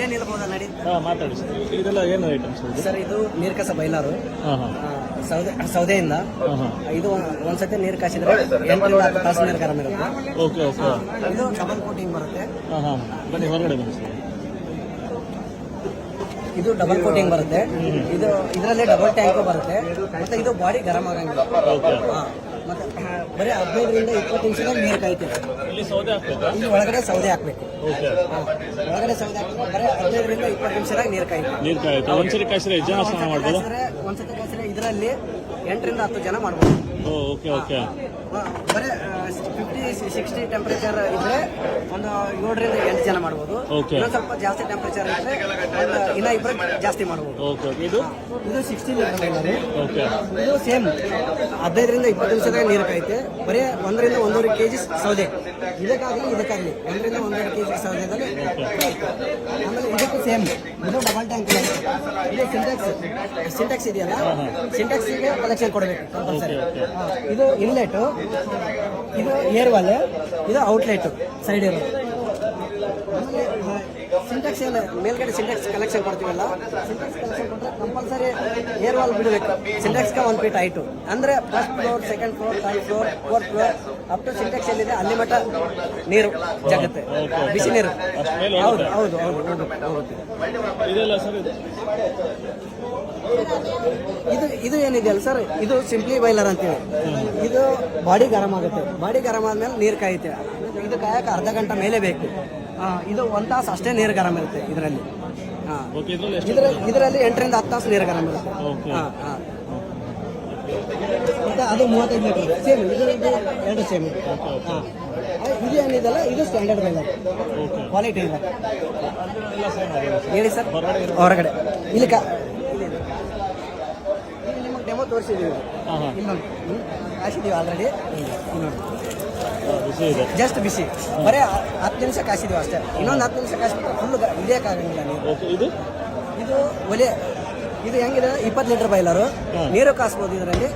ಇಲ್ಲೇ ನಿಲ್ಬೋದಾ ನಡಿ ಮಾತಾಡಿ ಸರ್. ಇದೆಲ್ಲ ಏನು ಐಟಮ್ಸ್ ಸರ್? ಇದು ನೀರ್ಕಸ ಬೈಲಾರು ಹಾಂ ಹಾಂ ಸೌದೆಯಿಂದ. ಇದು ಒಂದ್ಸತಿ ನೀರು ಕಾಸಿದ್ರೆ 8 ರಿಂದ 10 ತಾಸು ನೀರು ಗರಂ ಇರುತ್ತೆ. Okay okay. ಇದು ಡಬಲ್ ಕೋಟಿಂಗ್ ಬರುತ್ತೆ. ಹಾಂ ಹಾಂ ಬನ್ನಿ ಹೊರಗಡೆ ಬನ್ನಿ ಸರ್. ಇದು ಡಬಲ್ ಕೋಟಿಂಗ್ ಬರುತ್ತೆ. ಇದು ಇದರಲ್ಲಿ ಡಬಲ್ ಟ್ಯಾಂಕು ಬರುತ್ತೆ. ಮತ್ತೆ ಇದು ಬಾಡಿ ಗರಂ ಆಗಂಗಿಲ್ಲ. ಮತ್ತೆ ಬರೀ 15 ರಿಂದ 20 ನಿಮಿಷದಾಗ ನೀರು ಕಾಯ್ತೀವಿ. ಇಲ್ಲಿ ಸೌದೆ ಹಾಕ್ಬೇಕಾ? ಇಲ್ಲಿ ಒಳಗಡೆ ಸೌದೆ ಹಾಕ್ಬೇಕು. ಓಕೆ. ಒಳಗಡೆ ಸೌದೆ ಹಾಕಿ ಬರೀ 15 ರಿಂದ 20 ನಿಮಿಷದಾಗ ನೀರು ಕಾಯ್ತೀವಿ. ನೀರು ಕಾಯುತ್ತೆ. ಒಂದ್ಸರಿ ಕಾಯಿಸಿದ್ರೆ ಎಷ್ಟು ಜನ ಸ್ನಾನ ಮಾಡ್ಬೋದು? ಒಂದ್ಸತಿ ಕಾಯಿಸಿದ್ರೆ ಇದರಲ್ಲಿ 8 ರಿಂದ 10 ಜನ ಮಾಡ್ಬೋದು. Okay okay. ಬರೀ 50-60 ಟೆಂಪರೇಚರ್ ಇದ್ರೆ ಒಂದು 7 ರಿಂದ 8 ಜನ ಮಾಡ್ಬೋದು. ಇನ್ನೊಂದು ಸ್ವಲ್ಪ ಜಾಸ್ತಿ ಟೆಂಪರೇಚರ್ ಇದ್ರೆ ಇನ್ನ 2 ಜಾಸ್ತಿ ಮಾಡ್ಬೋದು. ಓಕೆ. ಇದು 16 ಲೀಟರ್. ಓಕೆ. ಇದು ಸೇಮ್ 15 ರಿಂದ 20 ನಿಮಿಷದಾಗ ನೀರು ಕಾಯುತ್ತೆ. ಬರೀ 1 ರಿಂದ 1.5 kg ಸೌದೆ. ಇದಕ್ಕಾಗಲಿ 1 ರಿಂದ 1.5 kg ಸೌದೆದಲ್ಲಿ. ಆಮೇಲೆ ಇದಕ್ಕೂ ಸೇಮ್. ಇದು ಡಬಲ್ ಟ್ಯಾಂಕ್. ಇದು ಸಿಂಟೆಕ್ಸ್ ಇದೆಯಲ್ಲ, ಸಿಂಟೆಕ್ಸ್ಗೆ ಕಲೆಕ್ಷನ್ ಕೊಡಬೇಕು ಕಂಪಲ್ಸರಿ. ಇದು ಇನ್ಲೆಟ್, ಇದು ಏರ್ ವಾಲ್, ಇದು ಔಟ್ಲೆಟ್ ಸೈಡ್ ಇರೋದು. ಸಿಂಟೆಕ್ಸ್ ಏನು ಮೇಲ್ಗಡೆ ಸಿಂಟೆಕ್ಸ್ ಕಲೆಕ್ಷನ್ ಕೊಡ್ತೀವಲ್ಲ, ಸಿಂಟೆಕ್ಸ್ ಕಲೆಕ್ಷನ್ ಕೊಟ್ಟರೆ ಕಂಪಲ್ಸರಿ ಏರ್ ವಾಲ್ ಬಿಡಬೇಕು. ಸಿಂಟೆಕ್ಸ್ಗೆ 1 ಫೀಟ್ ಹೈಟು ಅಂದರೆ first floor, second floor, third floor, fourth floor up to Sintex ಎಲ್ಲಿದೆ ಅಲ್ಲಿ ಮಟ್ಟ ನೀರು ಜಗತ್ತೆ, ಬಿಸಿ ನೀರು. ಹೌದು ಹೌದು ಹೌದು ಹೋಗುತ್ತೆ. ಇದು ಏನಿದೆಯಲ್ಲ ಸರ್, ಇದು ಸಿಂಪ್ಲಿ ಬಾಯ್ಲರ್ ಅಂತೇಳಿ. ಇದು ಬಾಡಿ ಗರಂ ಆಗುತ್ತೆ. ಬಾಡಿ ಗರಂ ಆದ್ಮೇಲೆ ನೀರು ಕಾಯುತ್ತೆ. ಇದು ಕಾಯಕ್ಕೆ ಅರ್ಧ ಗಂಟೆ ಮೇಲೆ ಬೇಕು. ಇದು 1 ತಾಸು ಅಷ್ಟೇ ನೀರು ಗರಂ ಇರುತ್ತೆ ಇದರಲ್ಲಿ. ಇದರಲ್ಲಿ 8 ರಿಂದ 10 ತಾಸು ನೀರು ಗರಂ ಇರುತ್ತೆ. ಮತ್ತೆ ಅದು 35 ಲೀಟರ್ ಸೇಮ್. ಇದು 2 ಸೇಮ್. ಇದು ಏನಿದೆಲ್ಲ ಇದು ಸ್ಟ್ಯಾಂಡರ್ಡ್ ಬಾಯ್ಲರ್, ಕ್ವಾಲಿಟಿ ಇಲ್ಲ. ಹೇಳಿ ಸರ್. ಹೊರಗಡೆ ಇಲ್ಲಿ ನಿಮಗೆ ಡೆಮೋ ತೋರಿಸಿದ್ದೀವಿ. ಇನ್ನೊಂದು ಕಾಯಿಸಿದ್ದೀವಿ ಆಲ್ರೆಡಿ. ನೋಡಿ ಜಸ್ಟ್ ಬಿಸಿ, ಬರೀ 10 ನಿಮಿಷ ಕಾಯಿಸಿದ್ದೀವಿ ಅಷ್ಟೇ. ಇನ್ನೊಂದು 10 ನಿಮಿಷ ಕಾಯಿಸ್ಬಿಟ್ರೆ ಫುಲ್ ಹಿಡಿಯೋಕ್ಕಾಗಂಗಿಲ್ಲ ನೀರು. ಇದು ಒಲೆ. ಇದು ಹೆಂಗಿದೆ 20 ಲೀಟರ್ ಬಾಯ್ಲರು. ನೀರು ಕಾಯಿಸ್ಬೋದು ಇದರಲ್ಲಿ.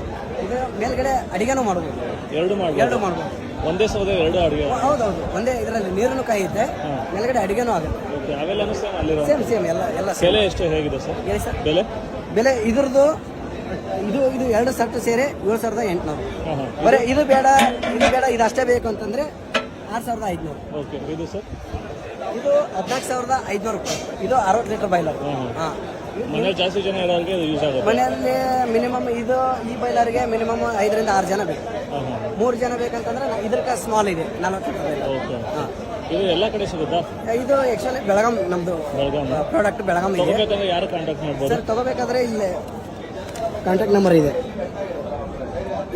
ಇದು ಮೇಲ್ಗಡೆ ಅಡಿಗೆನೂ ಮಾಡ್ಬೋದು. ಎರಡು ಮಾಡ್ಬೋದು. ಒಂದೇ ಸೌದೆ 2 ಅಡಿಗೆ. ಹೌದೌದು, ಒಂದೇ ಇದರಲ್ಲಿ ನೀರನ್ನು ಕಾಯುತ್ತೆ, ಮೇಲ್ಗಡೆ ಅಡಿಗೆನೂ ಆಗುತ್ತೆ. ಸೇಮ್ ಎಲ್ಲ ಬೆಲೆ ಎಷ್ಟು ಹೇಗಿದೆ ಸರ್? ಹೇಳಿ ಸರ್. ಬೆಲೆ ಇದ್ರದ್ದು ಇದು 2 ಸೆಟ್ ಸೇರಿ 7,800. ಬರೀ ಇದು ಬೇಡ ಇದು ಅಷ್ಟೇ ಬೇಕು ಅಂತಂದ್ರೆ 6,500. ಓಕೆ. ಇದು ಸರ್ ಇದು 14,500 ರೂಪಾಯಿ. ಇದು 60 ಲೀಟರ್ ಬಾಯ್ಲರ್. ಮನೆ ಜಾಸ್ತಿ ಜನ ಇರೋರಿಗೆ ಯೂಸ್ ಆಗುತ್ತೆ. ಮನೆಯಲ್ಲಿ ಮಿನಿಮಮ್ ಇದು ಈ ಬಾಯ್ಲರ್ಗೆ ಮಿನಿಮಮ್ 5 ರಿಂದ 6 ಜನ ಬೇಕು. 3 ಜನ ಬೇಕಂತಂದ್ರೆ ಇದಕ್ಕೆ ಸ್ಮಾಲ್ ಇದೆ 40 ಲೀಟರ್ ಬಾಯ್ಲರ್. ಇದು ಎಲ್ಲ ಕಡೆ ಸಿಗುತ್ತಾ? ಇದು ಆಕ್ಚುಲಿ ಬೆಳಗಾಂ ನಮ್ದು ಪ್ರಾಡಕ್ಟ್ ಬೆಳಗಾಂ ಇದೆ. ಯಾರು ಕಾಂಟ್ಯಾಕ್ಟ್ ಮಾಡ್ಬೋದು ಸರ್? ತಗೋಬೇಕಾದ್ರೆ ಇಲ್ಲೇ ಕಾಂಟ್ಯಾಕ್ಟ್ ನಂಬರ್ ಇದೆ,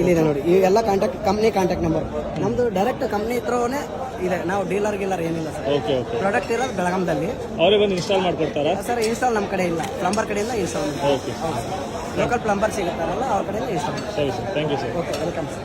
ಇಲ್ಲಿದೆ ನೋಡಿ. ಇವೆಲ್ಲ ಕಂಪ್ನಿ ಕಾಂಟ್ಯಾಕ್ಟ್ ನಂಬರ್. ನಮ್ದು ಡೈರೆಕ್ಟ್ ಕಂಪ್ನಿ ಹತ್ರನೇ ಇದೆ. ನಾವು ಡೀಲರ್ ಏನಿಲ್ಲ ಸರ್. Okay okay. ಪ್ರಾಡಕ್ಟ್ ಇರೋದು ಬೆಳಗಾಂದಲ್ಲಿ. ಅವರೇ ಬಂದು ಇನ್ಸ್ಟಾಲ್ ಮಾಡ್ಕೊಡ್ತಾರಾ ಸರ್? ಇನ್ಸ್ಟಾಲ್ ನಮ್ಮ ಕಡೆ ಇಲ್ಲ, ಪ್ಲಂಬರ್ ಕಡೆಯಿಂದ ಇನ್ಸ್ಟಾಲ್. ಓಕೆ. ಲೋಕಲ್ ಪ್ಲಂಬರ್ ಸಿಗುತ್ತಾರಲ್ಲ ಅವ್ರ ಕಡೆಯಿಂದ ಇನ್ಸ್ಟಾಲ್. ಸರಿ sir, thank you sir. Okay, welcome sir.